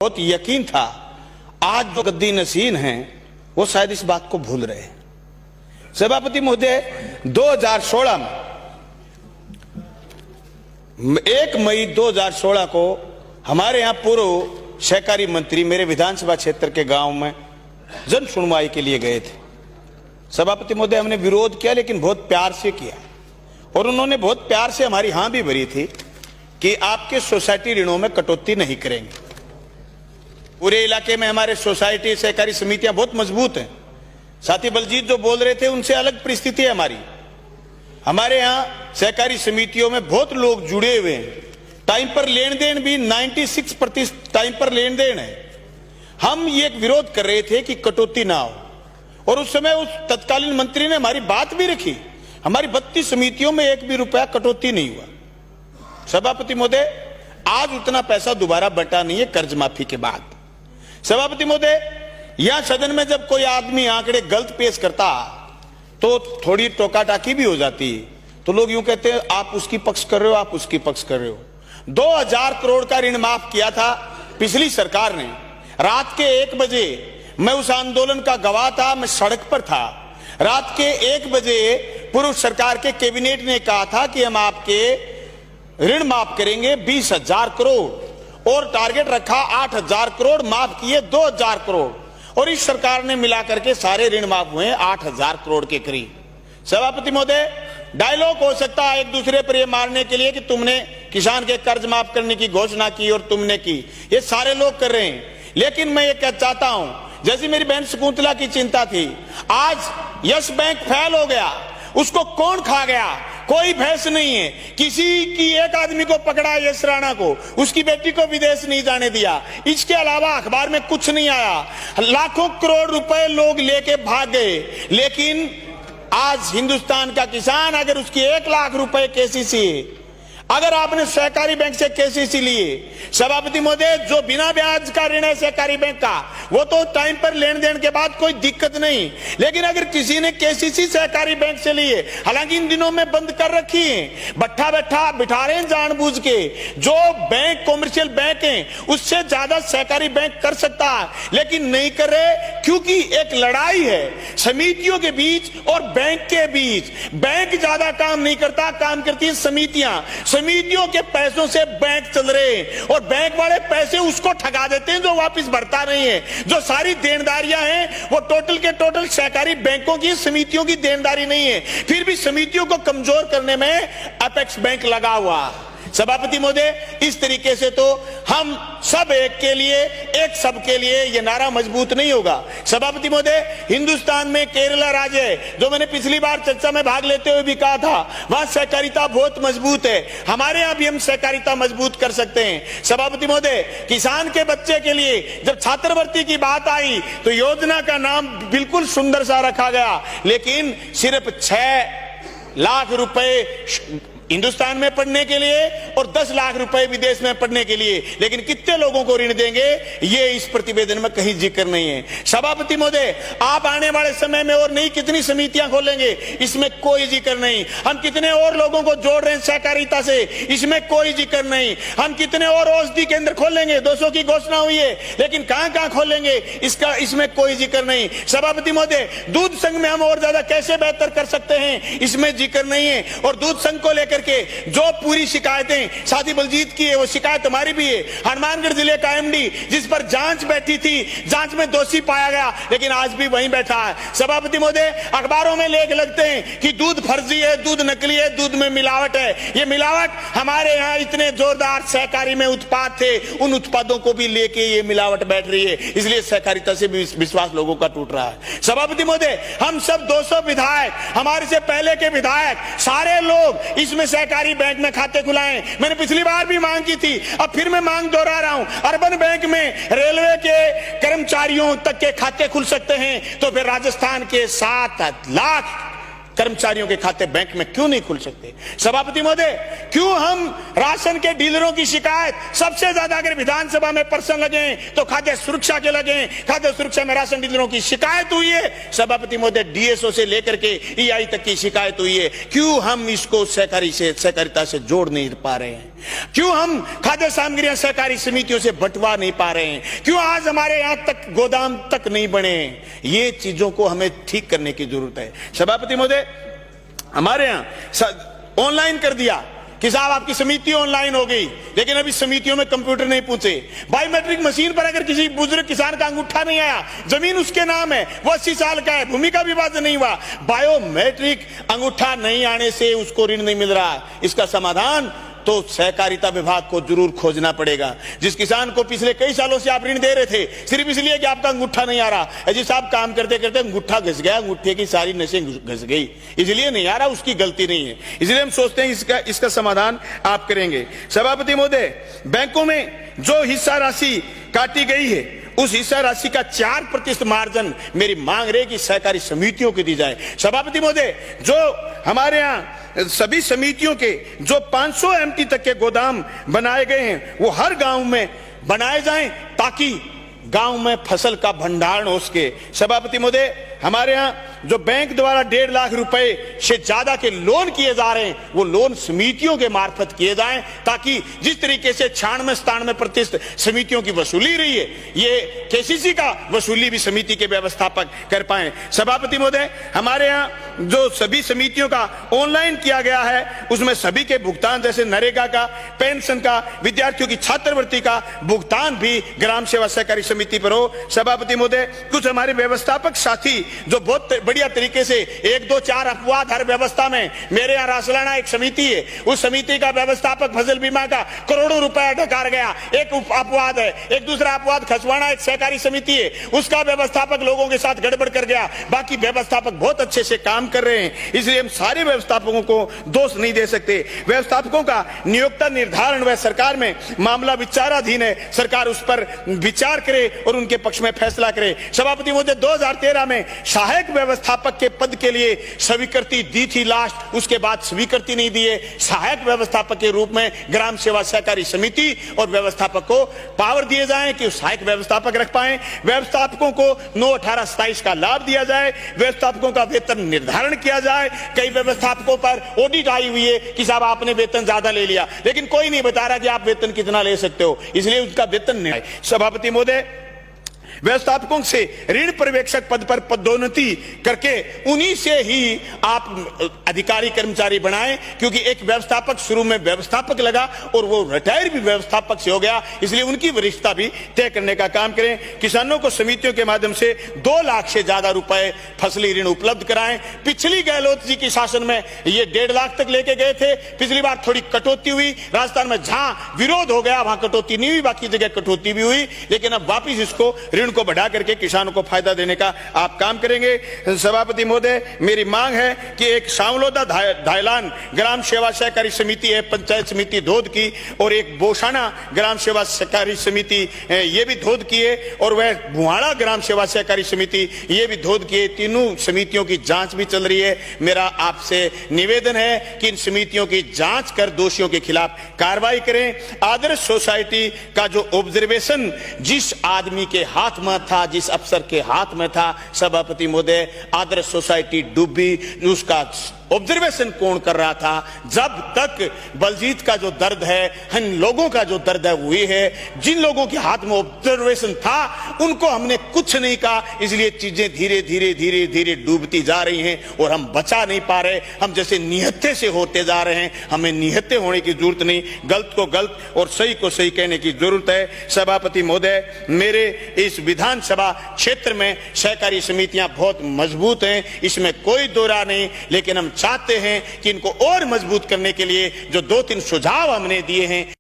बहुत यकीन था। आज जो गद्दी नशीन हैं वो शायद इस बात को भूल रहे हैं। सभापति महोदय, 2016 में 1 मई 2016 को हमारे यहां पूर्व सहकारी मंत्री मेरे विधानसभा क्षेत्र के गांव में जन सुनवाई के लिए गए थे। सभापति महोदय, हमने विरोध किया लेकिन बहुत प्यार से किया और उन्होंने बहुत प्यार से हमारी हां भी भरी थी कि आपके सोसाइटी ऋणों में कटौती नहीं करेंगे। पूरे इलाके में हमारे सोसाइटी सहकारी समितियां बहुत मजबूत हैं। साथी बलजीत जो बोल रहे थे उनसे अलग परिस्थिति है हमारी। हमारे यहां सहकारी समितियों में बहुत लोग जुड़े हुए हैं। टाइम पर लेन देन भी 96% टाइम पर लेन देन है। हम ये विरोध कर रहे थे कि कटौती ना हो और उस समय उस तत्कालीन मंत्री ने हमारी बात भी रखी। हमारी 32 समितियों में एक भी रुपया कटौती नहीं हुआ। सभापति महोदय, आज उतना पैसा दोबारा बटा नहीं है कर्ज माफी के बाद। सभापति महोदय, यहां सदन में जब कोई आदमी आंकड़े गलत पेश करता तो थोड़ी टोका टाकी भी हो जाती। तो लोग यूं कहते हैं आप उसकी पक्ष कर रहे हो, आप उसकी पक्ष कर रहे हो। 2000 करोड़ का ऋण माफ किया था पिछली सरकार ने। रात के 1 बजे मैं उस आंदोलन का गवाह था, मैं सड़क पर था। रात के 1 बजे पूर्व सरकार के कैबिनेट ने कहा था कि हम आपके ऋण माफ करेंगे 20,000 करोड़ और टारगेट रखा 8,000 करोड़, माफ किए 2,000 करोड़ और इस सरकार ने मिलाकर के सारे ऋण माफ हुए 8,000 करोड़ के करीब। सभापति महोदय, डायलॉग हो सकता है एक दूसरे पर यह मारने के लिए कि तुमने किसान के कर्ज माफ करने की घोषणा की और तुमने की, ये सारे लोग कर रहे हैं। लेकिन मैं ये कहना चाहता हूं, जैसी मेरी बहन शकुंतला की चिंता थी, आज यस बैंक फेल हो गया, उसको कौन खा गया? कोई भैंस नहीं है। किसी की एक आदमी को पकड़ा, यश राणा को, उसकी बेटी को विदेश नहीं जाने दिया। इसके अलावा अखबार में कुछ नहीं आया। लाखों करोड़ रुपए लोग लेके भाग गए। लेकिन आज हिंदुस्तान का किसान अगर उसकी 1 लाख रुपए केसीसी, अगर आपने सहकारी बैंक से केसीसी लिए, सभापति महोदय, जो बिना ब्याज का ऋण है सहकारी बैंक का, वो तो टाइम पर लेन देन के बाद कोई दिक्कत नहीं। लेकिन अगर किसी ने केसीसी सहकारी बैंक से लिए, हालांकि इन दिनों में बंद कर रखी है, बैठा बिठा रहे हैं जानबूझ के, जो बैंक कॉमर्शियल बैंक है उससे ज्यादा सहकारी बैंक कर सकता है, लेकिन नहीं कर रहे क्योंकि एक लड़ाई है समितियों के बीच और बैंक के बीच। बैंक ज्यादा काम नहीं करता, काम करती है समितियां। समितियों के पैसों से बैंक चल रहे हैं और बैंक वाले पैसे उसको ठगा देते हैं जो वापस भरता नहीं है। जो सारी देनदारियां हैं वो टोटल के टोटल सहकारी बैंकों की, समितियों की देनदारी नहीं है। फिर भी समितियों को कमजोर करने में अपेक्स बैंक लगा हुआ। सभापति महोदय, इस तरीके से तो हम सब एक के लिए, एक सब के लिए, यह नारा मजबूत नहीं होगा। सभापति महोदय, हिंदुस्तान में केरला राज्य है, जो मैंने पिछली बार चर्चा में भाग लेते हुए भी कहा था, वहां सहकारिता बहुत मजबूत है। हमारे यहां भी हम सहकारिता मजबूत कर सकते हैं। सभापति महोदय, किसान के बच्चे के लिए जब छात्रवृत्ति की बात आई तो योजना का नाम बिल्कुल सुंदर सा रखा गया, लेकिन सिर्फ 6 लाख रुपए हिंदुस्तान में पढ़ने के लिए और 10 लाख रुपए विदेश में पढ़ने के लिए। लेकिन कितने लोगों को ऋण देंगे, ये इस प्रतिवेदन में कहीं जिक्र नहीं है। सभापति महोदय, आप आने वाले समय में और नहीं कितनी समितियां खोलेंगे, इसमें कोई जिक्र नहीं। हम कितने और लोगों को जोड़ रहे हैं सहकारिता से, इसमें कोई जिक्र नहीं। हम कितने और औषधि केंद्र खोलेंगे, 200 की घोषणा हुई है, लेकिन कहां खोलेंगे इसमें कोई जिक्र नहीं। सभापति महोदय, दूध संघ में हम और ज्यादा कैसे बेहतर कर सकते हैं, इसमें जिक्र नहीं है। और दूध संघ को लेकर के जो पूरी शिकायतें साथी बलजीत की है, वो शिकायत हमारी भी है। हनुमानगढ़ जिले का एमडी जिस पर जांच बैठी थी, जांच में दोषी पाया गया, लेकिन आज भी वहीं बैठा है। सभापति महोदय, अखबारों में लेख लगते हैं कि दूध फर्जी है, दूध नकली है, दूध में मिलावट है। ये मिलावट हमारे यहाँ इतने जोरदार सहकारी में उत्पाद थे, उन उत्पादों को भी लेके ये मिलावट बैठ रही है, इसलिए सहकारिता से भी विश्वास लोगों का टूट रहा है। सभापति महोदय, हम सब 200 विधायक, हमारे से पहले के विधायक, सारे लोग इसमें सहकारी बैंक में खाते खुलाएं। मैंने पिछली बार भी मांग की थी, अब फिर मैं मांग दोहरा रहा हूं। अर्बन बैंक में रेलवे के कर्मचारियों तक के खाते खुल सकते हैं, तो फिर राजस्थान के 7 लाख कर्मचारियों के खाते बैंक में क्यों नहीं खुल सकते? सभापति महोदय, क्यों हम राशन के डीलरों की शिकायत सबसे ज्यादा अगर विधानसभा में पर्सन लगे तो खाद्य सुरक्षा के लगे, खाद्य सुरक्षा में राशन डीलरों की शिकायत हुई है। सभापति महोदय, डीएसओ से लेकर के ईआई तक की शिकायत हुई है। क्यों हम इसको सहकारिता से जोड़ नहीं पा रहे हैं? क्यों हम खाद्य सामग्रियां सहकारी समितियों से बंटवा नहीं पा रहे हैं, क्यों आज हमारे यहां तक गोदाम तक नहीं बने, ये चीजों को हमें ठीक करने की जरूरत है। सभापति महोदय, हमारे यहां ऑनलाइन कर दिया कि साहब आपकी समिति ऑनलाइन हो गई, लेकिन अभी समितियों में कंप्यूटर नहीं पहुंचे। बायोमेट्रिक मशीन पर अगर किसी बुजुर्ग किसान का अंगूठा नहीं आया, जमीन उसके नाम है, वो 80 साल का है, भूमि का विभाजन नहीं हुआ, बायोमेट्रिक अंगूठा नहीं आने से उसको ऋण नहीं मिल रहा। इसका समाधान तो सहकारिता विभाग को जरूर खोजना पड़ेगा। जिस किसान को पिछले कई सालों से आप ऋण दे रहे थे सिर्फ इसलिए कि आपका अंगूठा नहीं आ रहा, अजी साहब काम करते करते अंगूठा घिस गया, अंगूठे की सारी नसें घिस गई, इसलिए नहीं आ रहा, उसकी गलती नहीं है। इसलिए हम सोचते हैं इसका समाधान आप करेंगे। सभापति महोदय, बैंकों में जो हिस्सा राशि काटी गई है उस हिस्सा राशि का 4% मार्जिन मेरी मांग रही कि सहकारी समितियों को दी जाए। सभापति महोदय, जो हमारे यहाँ सभी समितियों के जो 500 MT तक के गोदाम बनाए गए हैं वो हर गांव में बनाए जाएं ताकि गांव में फसल का भंडारण हो सके। सभापति महोदय, हमारे यहाँ जो बैंक द्वारा 1.5 लाख रुपए से ज्यादा के लोन किए जा रहे हैं वो लोन समितियों के मार्फत किए जाएं ताकि जिस तरीके से 96-97% समितियों की वसूली रही है, ये KCC का वसूली भी समिति के व्यवस्थापक कर पाए। सभापति महोदय, हमारे यहाँ जो सभी समितियों का ऑनलाइन किया गया है उसमें सभी के भुगतान जैसे नरेगा का, पेंशन का, विद्यार्थियों की छात्रवृत्ति का भुगतान भी ग्राम सेवा सहकारी समिति पर हो। सभापति महोदय, कुछ हमारे व्यवस्थापक साथी जो बहुत बढ़िया तरीके से 1, 2, 4 अपवाद हर व्यवस्था में, मेरे यहाँ रासलाना एक समिति है, उस समिति का व्यवस्थापक फसल बीमा का करोड़ों रुपया ढकार गया, एक अपवाद है। एक दूसरा अपवाद खसवाना एक सहकारी समिति है, उसका व्यवस्थापक लोगों के साथ गड़बड़ कर गया। बाकी व्यवस्थापक बहुत अच्छे से काम कर रहे हैं, इसलिए हम सारे व्यवस्थापकों को दोष नहीं दे सकते। व्यवस्थापकों का नियोक्ता निर्धारण व सरकार में मामला विचाराधीन है, सरकार उस पर विचार करे और उनके पक्ष में फैसला करे। सभापति महोदय, 2013 में सहायक व्यवस्थापक के पद के लिए स्वीकृति दी थी लास्ट, उसके बाद स्वीकृति नहीं दी है। सहायक व्यवस्थापक के रूप में ग्राम सेवा सहकारी समिति और व्यवस्थापक को पावर दिए जाएं कि सहायक व्यवस्थापक रख पाए। व्यवस्थापकों को 9/18/27 का लाभ दिया जाए, व्यवस्थापकों का वेतन निर्धारण किया जाए। कई व्यवस्थापकों पर ऑडिट आई हुई है कि साहब आपने वेतन ज्यादा ले लिया, लेकिन कोई नहीं बता रहा कि आप वेतन कितना ले सकते हो, इसलिए उनका वेतन नहीं आए। सभापति महोदय, व्यवस्थापकों से ऋण पर्यवेक्षक पद पर पदोन्नति करके उन्हीं से ही आप अधिकारी कर्मचारी बनाएं, क्योंकि एक व्यवस्थापक शुरू में व्यवस्थापक लगा और वो रिटायर भी व्यवस्थापक से हो गया, इसलिए उनकी वरिष्ठता भी तय करने का काम करें। किसानों को समितियों के माध्यम से 2 लाख से ज्यादा रुपए फसली ऋण उपलब्ध कराएं। पिछली गहलोत जी के शासन में ये 1.5 लाख तक लेके गए थे, पिछली बार थोड़ी कटौती हुई, राजस्थान में जहां विरोध हो गया वहां कटौती नहीं हुई, बाकी जगह कटौती भी हुई, लेकिन अब वापिस इसको ऋण को बढ़ा करके किसानों को फायदा देने का आप काम करेंगे। सभापति महोदय, मेरी मांग है कि एक शामलोदा धायलान ग्राम सेवा सहकारी समिति है पंचायत समिति धोद की, और एक बोसाना ग्राम सेवा सहकारी समिति ये भी धोद की है, और वह बुहाड़ा ग्राम सेवा सहकारी समिति ये भी धोद की है। तीनों समितियों की जांच भी चल रही है। मेरा आपसे निवेदन है कि इन समितियों की जांच कर दोषियों के खिलाफ कार्रवाई करें। आदर्श सोसाइटी का जो ऑब्जर्वेशन जिस आदमी के हाथ में था, जिस अफसर के हाथ में था, सभापति महोदय, आदर्श सोसाइटी डूबी, उसका ऑब्जर्वेशन कौन कर रहा था? जब तक बलजीत का जो दर्द है, हम लोगों का जो दर्द है वो ये है, जिन लोगों के हाथ में ऑब्जर्वेशन था उनको हमने कुछ नहीं कहा, इसलिए चीजें धीरे धीरे धीरे धीरे डूबती जा रही हैं और हम बचा नहीं पा रहे। हम जैसे निहत्थे से होते जा रहे हैं, हमें निहत्थे होने की जरूरत नहीं, गलत को गलत और सही को सही कहने की जरूरत है। सभापति महोदय, मेरे इस विधानसभा क्षेत्र में सहकारी समितियां बहुत मजबूत हैं, इसमें कोई दो राय नहीं, लेकिन हम चाहते हैं कि इनको और मजबूत करने के लिए जो 2-3 सुझाव हमने दिए हैं